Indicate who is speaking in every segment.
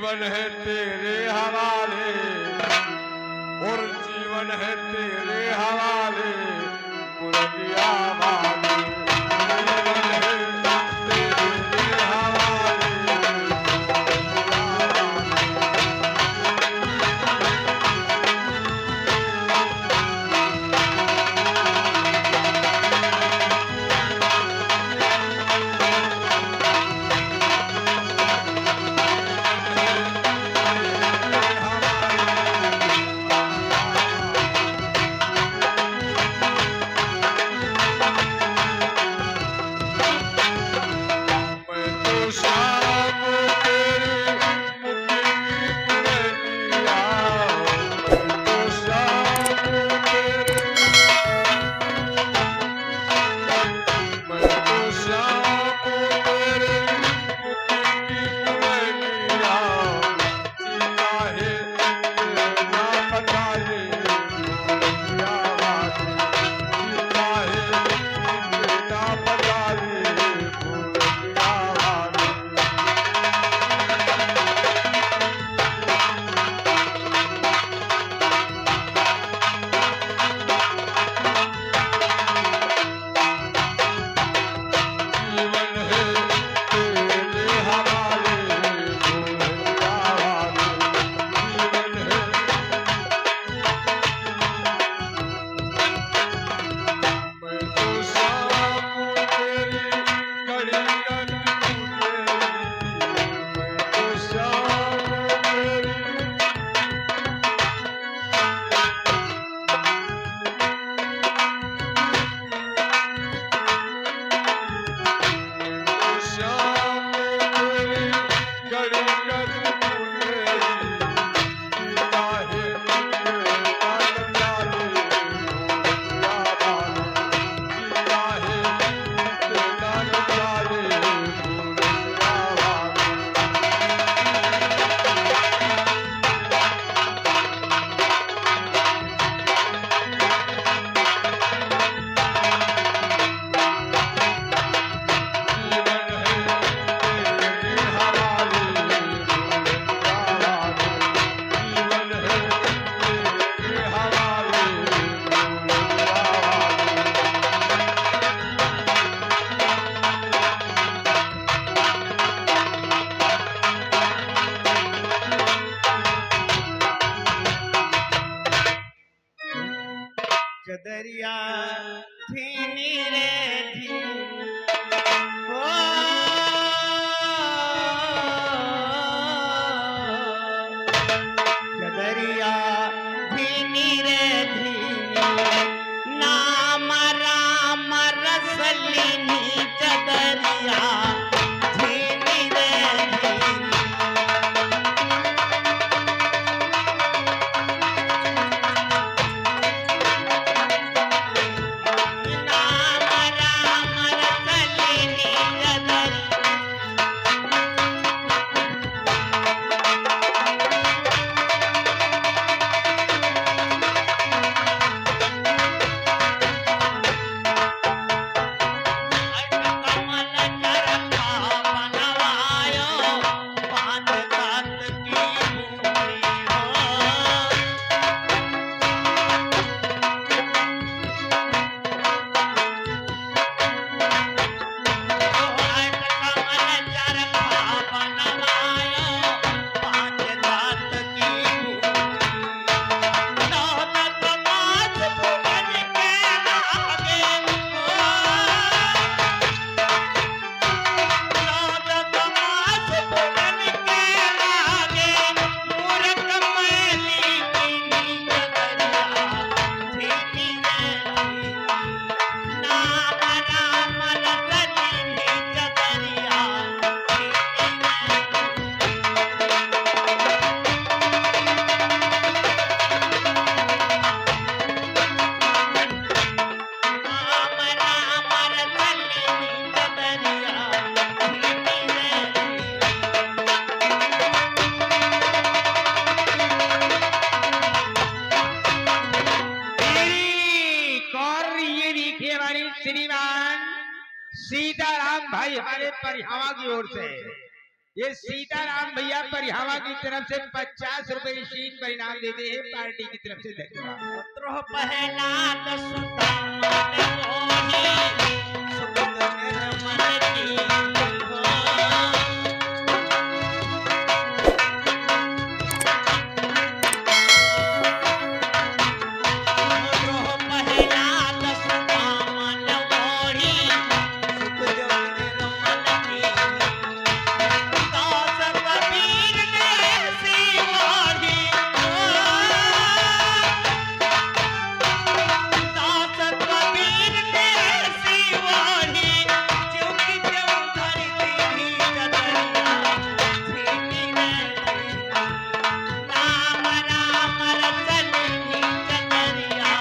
Speaker 1: जीवन है तेरे हवाले और जीवन है तेरे हवाले मुरलिया वाले। जीवन है तेरे हवाले
Speaker 2: चदरिया धीनी रे धीनी ओ चदरिया धीनी रे धीनी नाम राम रसलीनी चदरिया धीनी रे धीनी श्रीमान सीताराम भाई हमारे परिहावा की ओर से
Speaker 3: ये सीताराम भैया परिहावा की तरफ से 50 रुपए शीट पर इनाम देते हैं पार्टी की तरफ से धन्यवाद।
Speaker 2: पुत्र पहला दसुतामन मोही सुगंध निर्मल की हो। पुत्र पहला दसुतामन मोही सुगंध निर्मल की दास कबीर ने सिवाही दास कबीर ने सिवाही चौकी चौ धरती चतरिया छीटी में राम राम रसली चतरिया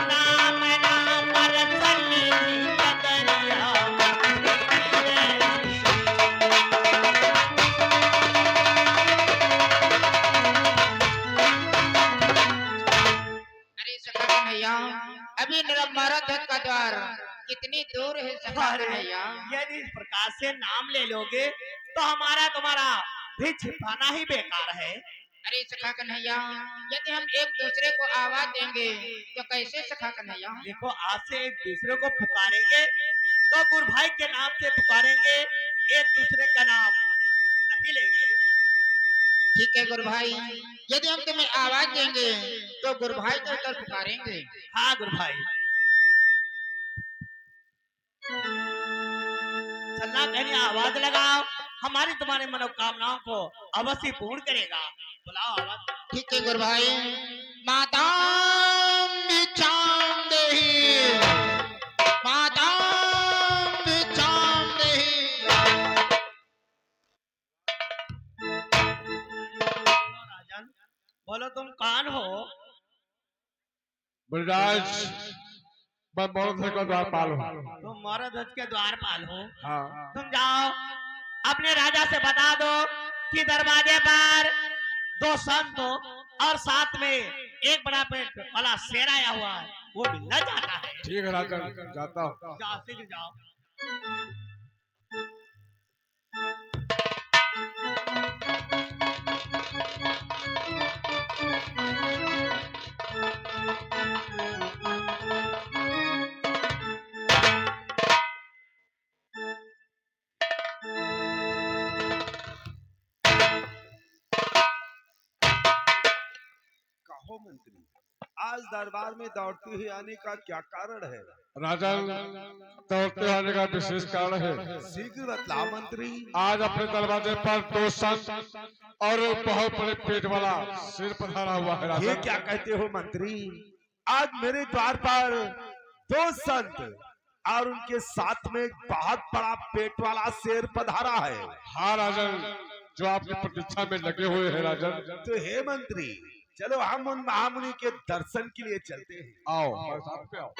Speaker 2: राम राम रसली चतरिया
Speaker 3: अरे सखा कन्हैया, अभी हमारा धत का द्वार कितनी दूर है सखा कन्हैया?
Speaker 2: यदि इस प्रकार से नाम ले लोगे तो हमारा तुम्हारा भी छिपाना ही बेकार है।
Speaker 3: अरे सखा कन्हैया, यदि हम एक दूसरे को आवाज देंगे तो कैसे सखा कन्हैया?
Speaker 2: देखो आज से एक दूसरे को पुकारेंगे तो गुरु भाई के नाम से पुकारेंगे, एक दूसरे का नाम नहीं लेंगे।
Speaker 3: ठीक है गुरु भाई, यदि हम तुम्हें आवाज देंगे तो गुरु भाई को कर पुकारेंगे।
Speaker 2: हाँ गुरु भाई, चलना कहीं आवाज लगाओ, हमारी तुम्हारी मनोकामनाओं को अवश्य पूर्ण करेगा। बुलाओ आवाज।
Speaker 3: ठीक है गुरु भाई। माता बिचाम देही, माता बिचाम देही।
Speaker 2: राजन बोलो तुम कौन हो?
Speaker 1: बलराज मैं मौत का द्वारपाल हूँ।
Speaker 2: तुम मरध्वज के द्वारपाल हो।
Speaker 1: हाँ
Speaker 2: तुम जाओ अपने राजा से बता दो कि दरवाजे पर 2 संत हो और साथ में एक बड़ा पेट वाला शेर आया हुआ है, वो मिलना चाहता है।
Speaker 1: ठीक है राजन, जाता हूँ।
Speaker 2: जाओ शीघ्र जाओ।
Speaker 4: कहो मंत्री, आज दरबार में दौड़ते हुए आने का क्या कारण है?
Speaker 1: राजन, दौड़ते आने का विशेष कारण है।
Speaker 4: शीघ्र बतलाओ मंत्री।
Speaker 1: आज अपने दरवाजे पर 2 संत और बहुत बड़े पेट वाला सिर पधारा हुआ है
Speaker 4: ये
Speaker 1: राजन।
Speaker 4: क्या कहते हो मंत्री? आज मेरे द्वार पर 2 संत और उनके साथ में एक बहुत बड़ा पेट वाला शेर पधारा है।
Speaker 1: हाँ राजन, जो आपकी प्रतीक्षा में लगे हुए हैं राजन।
Speaker 4: तो हे मंत्री, चलो हम उन महामुनि के दर्शन के लिए चलते हैं।
Speaker 1: आओ हमारे साथ में आओ।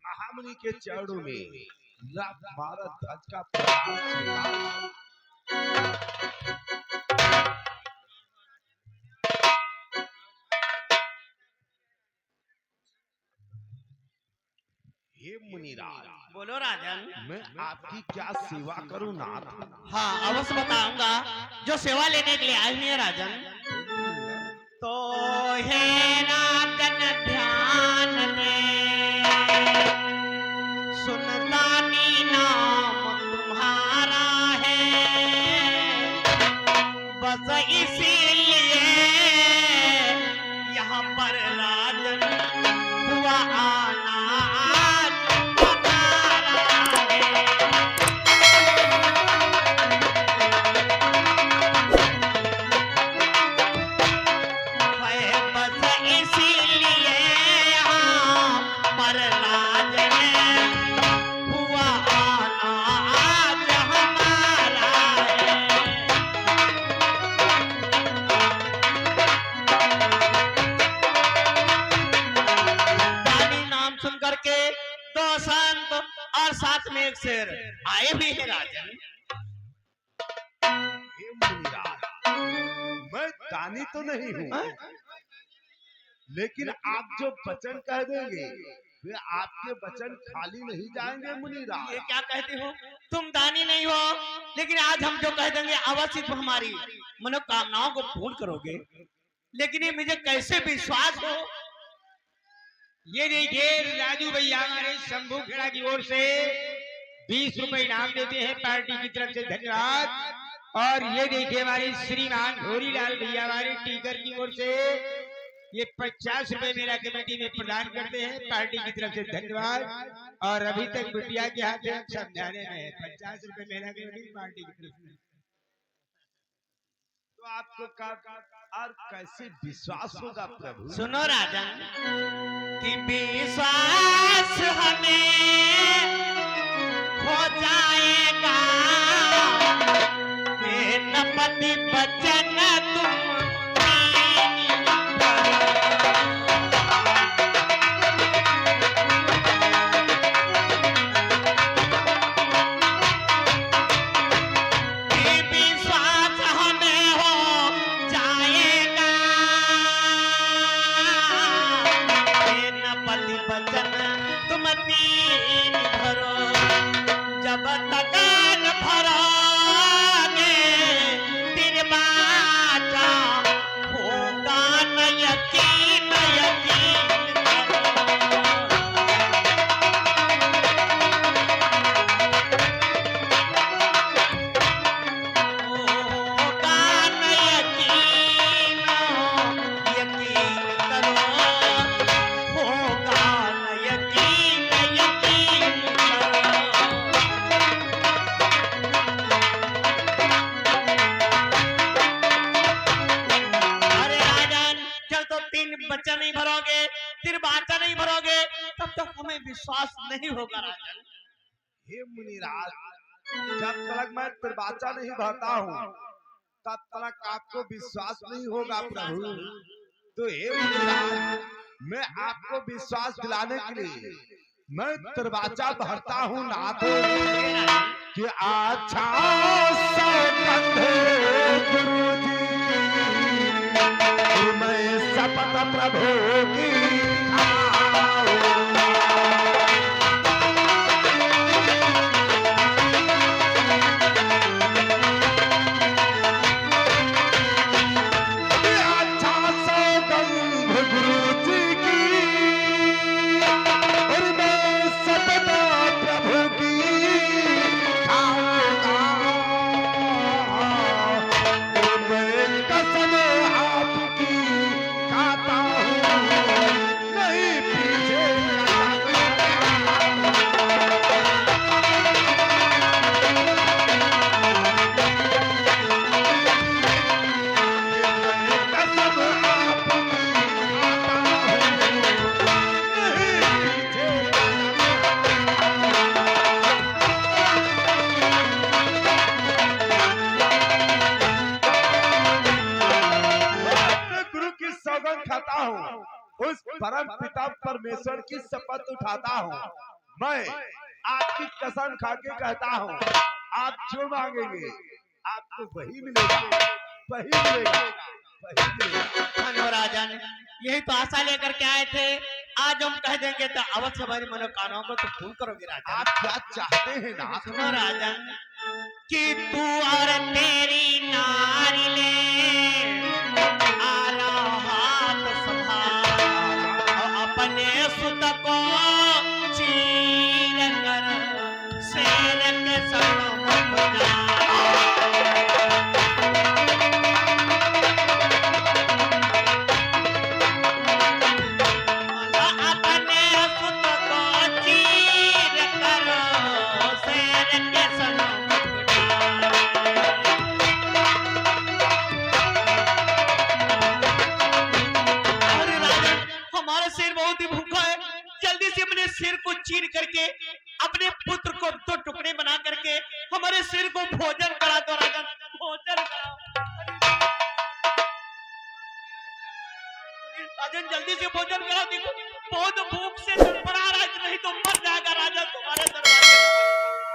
Speaker 4: महामुनि के चरणों में भारत ध्वज का प्रणाम स्वीकार। हे मुनिराज,
Speaker 2: बोलो राजन।
Speaker 4: मैं आपकी क्या सेवा करूं नाथ?
Speaker 2: हाँ अवश्य बताऊंगा, जो सेवा लेने के लिए आए हुए हैं राजन। तो हे राजन ध्यान में सुनतानी नाम तुम्हारा है, बस इसीलिए यहाँ पर राजन हुआ आना आज हमारा है। बस इसीलिए यहाँ पर राजन हुआ आना आज हमारा है। दानी नाम सुन करके एक शेर आए भी है राजन।
Speaker 4: हे मुनिराज, मैं दानी तो नहीं हूँ, लेकिन आप जो वचन कह देंगे वे आपके वचन खाली नहीं जाएंगे मुनिराज।
Speaker 2: ये क्या कहते हो? तुम दानी नहीं हो, लेकिन आज हम जो कह देंगे अवश्य तुम हमारी मनोकामनाओं को पूर्ण करोगे। लेकिन ये मुझे कैसे विश्वास हो?
Speaker 3: ये देखिए राजू भैया हमारे शंभू खेड़ा की ओर से 20 रुपए इनाम देते हैं पार्टी की तरफ से, धन्यवाद। और ये देखिए हमारे श्रीमान भोरीलाल भैया हमारे टीकर की ओर से ये 50 रुपए मेरा कमेटी में प्रदान करते हैं पार्टी की तरफ से, धन्यवाद। और अभी तक बिटिया के हाथ में समझाने में 50 रुपए मेरा कमेटी पार्टी की तरफ से।
Speaker 4: तो आपको और कैसे विश्वास होगा प्रभु?
Speaker 2: सुनो राजन, कि विश्वास हमें हो जाएगा, पति बचन तुम विश्वास नहीं होगा राजन।
Speaker 4: हे मुनिराज, जब तक मैं त्रिवाचा नहीं भरता हूँ तब तक आपको विश्वास नहीं होगा प्रभु। तो हे मुनिराज, मैं आपको विश्वास दिलाने के लिए मैं त्रिवाचा भरता हूँ नाथ कि अच्छा गुरुजी मैं शपथ प्रभु की उस परम पिता परमेश्वर की शपथ उठाता हूँ। मैं आपकी कसम खा के कहता हूँ, आप जो मांगेंगे आपको वही मिलेगा, वही मिलेगा, वही मिलेगा।
Speaker 2: राजन, यही तो आशा लेकर के आए थे। आज हम कह देंगे तो अवश्य हमारी मनोकामनाओं को तो पूर्ण करोगे राजन।
Speaker 4: आप क्या चाहते हैं ना?
Speaker 2: सुनो राजन, कि तू और तेरी नारी ले आला हाथ संभाल, अपने सुत को चीर कर शेर के संग बना। सिर को चीर करके अपने पुत्र को दो टुकड़े बना करके हमारे सिर को भोजन करा दो राजन, भोजन कराओ राजन, जल्दी से भोजन कराओ। देखो बहुत भूख से तड़पड़ा रहा है, नहीं तो मर जाएगा राजन तुम्हारे दरबार में।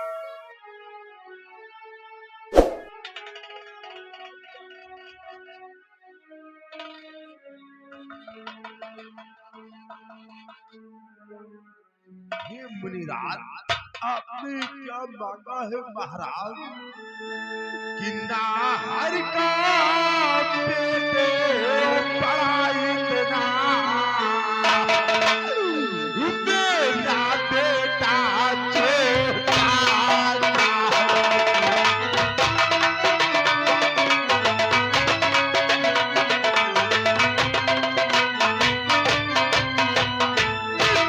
Speaker 4: मुनिराज आपने क्या मांगा है महाराज? कि नाहर का बेटे बड़ा इतना मेरा बेटा छोटा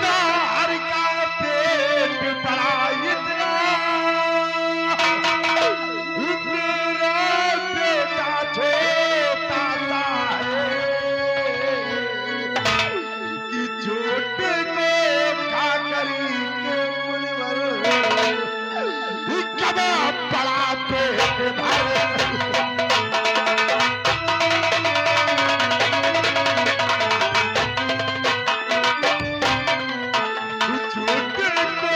Speaker 4: नाहर का पेट बड़ा इतना मेरा बेटा छोटा सा है कि छोटे को खा करी के मुनिवर कबा बड़ा पेट भर छोटे को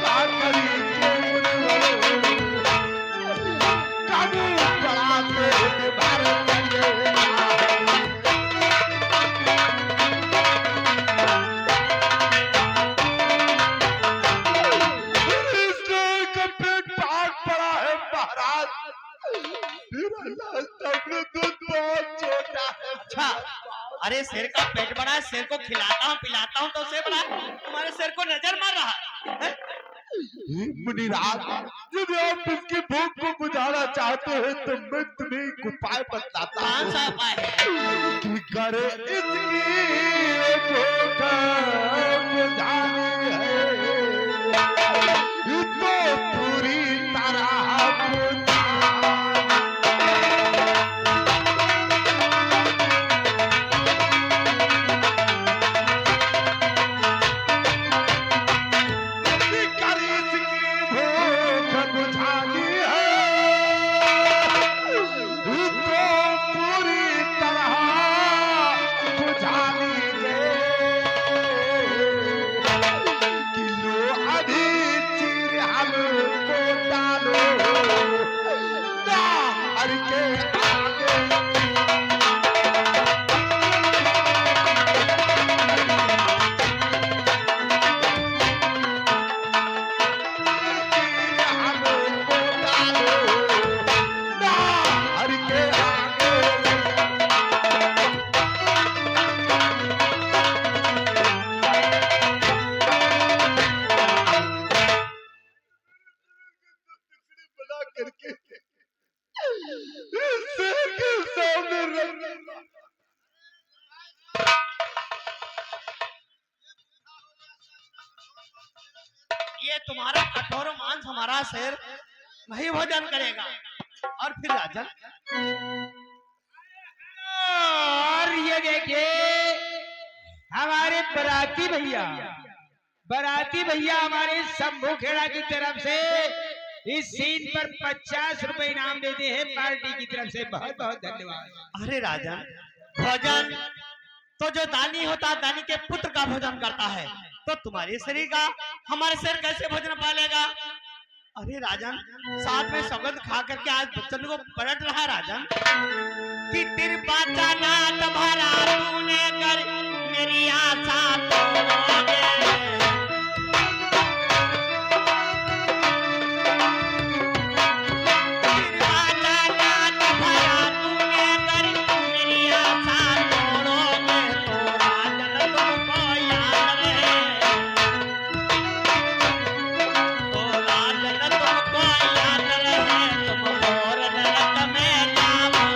Speaker 4: खा करी के मुनिवर कबू बड़ा पेट भर लगेगा। इसने का पेट भाग पड़ा है महाराज। मेरा लाल तबले दूध बहुत छोटा है।
Speaker 2: अच्छा, अरे शेर का पेट बड़ा है, शेर को खिलाता हूँ पिलाता हूँ तो शेर बड़ा है। तुम्हारे शेर को नजर मार रहा है?
Speaker 4: मुनिराज, यदि आप इसकी भूख को बुझाना चाहते हैं तो मैं तुम्हें एक उपाय बताता
Speaker 2: कौन सा
Speaker 4: हूँ
Speaker 2: उपाय है?
Speaker 4: कि करे इसकी भूख बुझानी है तो पूरी तरह बुझा। करके शेर के सामने रख।
Speaker 2: ये तुम्हारा कठोर मांस हमारा शेर नहीं भोजन करेगा। और फिर राजन,
Speaker 3: और ये देखिए हमारे बराती भैया हमारे शंभू खेड़ा की तरफ से इस सीन पर 50 रुपए इनाम देते हैं पार्टी की तरफ से। बहुत बहुत धन्यवाद।
Speaker 2: अरे राजन, भोजन तो जो दानी होता है दानी के पुत्र का भोजन करता है, तो तुम्हारे शरीर का हमारे शरीर कैसे भोजन पालेगा? अरे राजन, साथ में सौगंध खा करके आज बच्चन को पलट रहा है राजन कि तेरी बाचा नाट भरा तूने कर मेरी आशा तोड़ोगे। तेरी बाचा नाट भरा तूने कर मेरी आशा तोड़ोगे, तो राजन तुमको याद रहे, तो राजन तुमको याद रहे, तुम और नरक में जाओगे।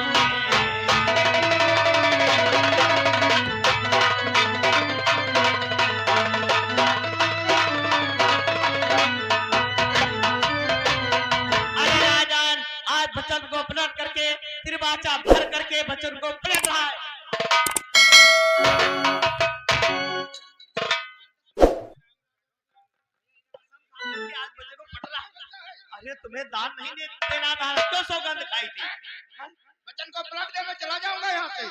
Speaker 2: अरे राजन, आज बच्चन को पलट करके त्रिबाचा भर करके बच्चन को पलट रहा है। आज बच्चन को पलट रहा है। अरे तुम्हें दान नहीं देना था तो सौगंध खाई थी।
Speaker 3: बच्चन को पलट दे, मैं चला जाऊंगा यहाँ से।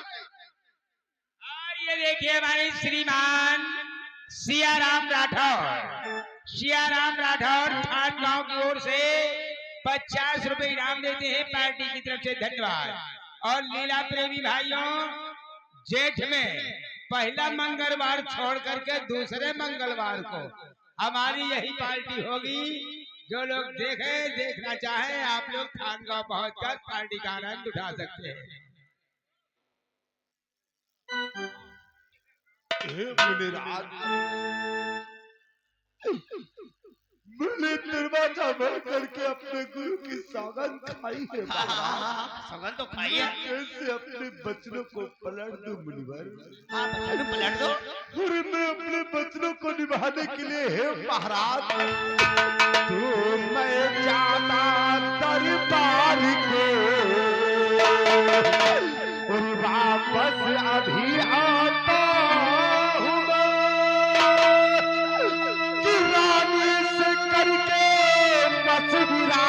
Speaker 3: और ये देखिए हमारे श्रीमान सियाराम राठौर ठाट गांव की ओर से 50 रुपए इनाम देते हैं पार्टी की तरफ से। धन्यवाद। और लीला प्रेमी भाइयों, जेठ में पहला मंगलवार छोड़ करके दूसरे मंगलवार को हमारी यही पार्टी होगी। जो लोग देखना चाहें, आप लोग खानगांव पहुंचकर पार्टी का आनंद उठा सकते हैं।
Speaker 4: हे मुनिराज, मैंने दरवाजा बंद करके अपने गुरु की सौगंध खाई है महाराज।
Speaker 2: सौगंध तो खाई है।
Speaker 4: कैसे अपने बचनों को पलट दूं मुनिवर?
Speaker 2: आप बचन पलट दो।
Speaker 4: अरे मैं अपने बचनों को निभाने के लिए हे महाराज, तो मैं जाता दरबार के और वापस अभी आता हूँ कि रानी से करके मसविरा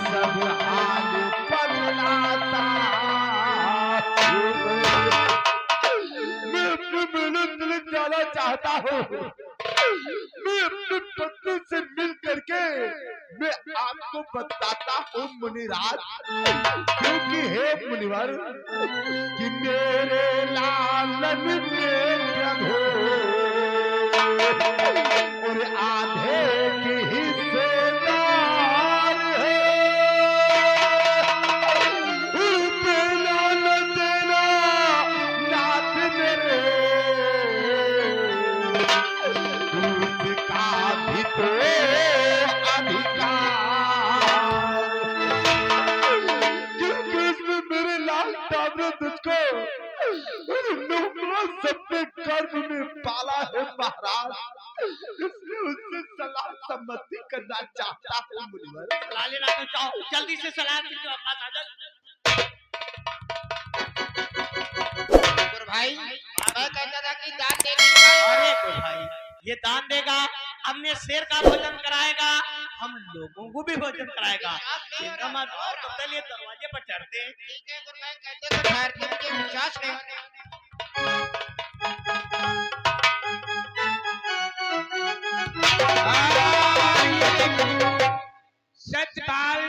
Speaker 4: सब हाल बदलाता। मैं अपने मेले तिलक जाना चाहता हूँ। मैं अपनी पत्नी से मिल करके मैं आपको बताता हूँ मुनिराज, क्योंकि हे मुनिवर कि मेरे लालन में प्रभु और आधे के हिस्सेदार है। देना न देना नाथ मेरे, उसका भी तो अधिकार, क्योंकि इसमें मेरे लाल ताबरे तुझको सबके गर्भ में पाला है महाराज, इसलिए उससे सलाह सम्मति करना चाहता हूँ मुनिवर।
Speaker 2: सलाह लेना तो चाहो, जल्दी से सलाह के पास आ जाओ।
Speaker 3: भाई मैं कहता था कि दान देने का।
Speaker 2: अरे तो भाई ये दान देगा, हमने शेर का भोजन कराएगा, हम लोगों को भी भोजन कराएगा। चिंता मत करो, तो चलिए दरवाजे पर चढ़ते हैं।
Speaker 3: ठीक है, अगर मैं कहते तो ठहरते, मुझे विश्वास नहीं होता। सतपाल